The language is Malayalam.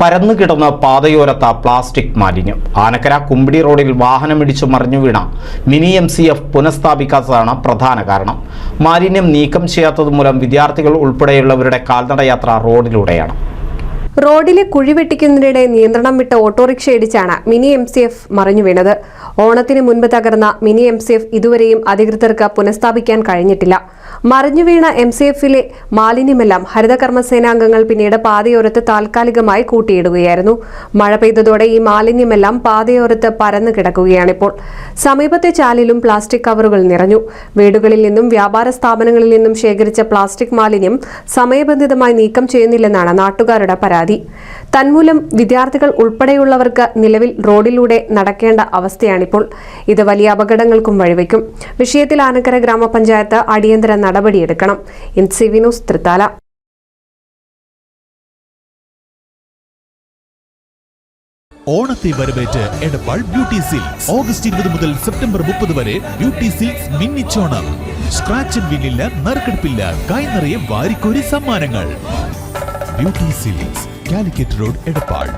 പരന്നുകിടന്ന പാതയോരത്ത പ്ലാസ്റ്റിക് മാലിന്യം. ആനക്കര കുമ്പിടി റോഡിൽ വാഹനമിടിച്ചു മറിഞ്ഞു വീണ മിനി MCF പുനഃസ്ഥാപിക്കാത്തതാണ് പ്രധാന കാരണം. മാലിന്യം നീക്കം ചെയ്യാത്തതുമൂലം വിദ്യാർത്ഥികൾ ഉൾപ്പെടെയുള്ളവരുടെ കാൽനടയാത്ര റോഡിലൂടെയാണ്. റോഡിലെ കുഴി വെട്ടിക്കുന്നതിനിടെ നിയന്ത്രണം വിട്ട ഓട്ടോറിക്ഷ ഇടിച്ചാണ് മിനി MCF മറിഞ്ഞു വീണത്. ഓണത്തിന് മുൻപ് തകർന്ന മിനി MCF ഇതുവരെയും അധികൃതർക്ക് പുനഃസ്ഥാപിക്കാൻ കഴിഞ്ഞിട്ടില്ല. മറിഞ്ഞു വീണ MCFിലെ മാലിന്യമെല്ലാം ഹരിതകർമ്മസേനാംഗങ്ങൾ പിന്നീട് പാതയോരത്ത് താൽക്കാലികമായി കൂട്ടിയിടുകയായിരുന്നു. മഴ പെയ്തതോടെ ഈ മാലിന്യമെല്ലാം പാതയോരത്ത് പരന്നു കിടക്കുകയാണിപ്പോൾ. സമീപത്തെ ചാലിലും പ്ലാസ്റ്റിക് കവറുകൾ നിറഞ്ഞു. വീടുകളിൽ നിന്നും വ്യാപാര സ്ഥാപനങ്ങളിൽ നിന്നും ശേഖരിച്ച പ്ലാസ്റ്റിക് മാലിന്യം സമയബന്ധിതമായി നീക്കം ചെയ്യുന്നില്ലെന്നാണ് നാട്ടുകാരുടെ പരാതി. തന്മൂലം വിദ്യാർത്ഥികൾ ഉൾപ്പെടെയുള്ളവർക്ക് നിലവിൽ റോഡിലൂടെ നടക്കേണ്ട അവസ്ഥയാണിപ്പോൾ. ഇത് വലിയ അപകടങ്ങൾക്കും വഴിവെക്കും. വിഷയത്തിൽ ആനക്കര ഗ്രാമപഞ്ചായത്ത് അടിയന്തര നടപടിയെടുക്കണം. NCV news Thrithala. ഓണത്തെ വരവേറ്റ് എടപ്പാൾ ബ്യൂട്ടി സിൽക്സ്. ഓഗസ്റ്റ് 20 മുതൽ സെപ്റ്റംബർ 30 വരെ ബ്യൂട്ടി സിൽക്സ് മിന്നിച്ചോണം. സ്ക്രാച്ച് ആൻഡ് വിന്നില്ല, നറുക്കെടുപ്പില്ല, കൈ നിറയെ വാരിക്കോരി സമ്മാനങ്ങൾ. Beauty silks, Calicut road, Edappal.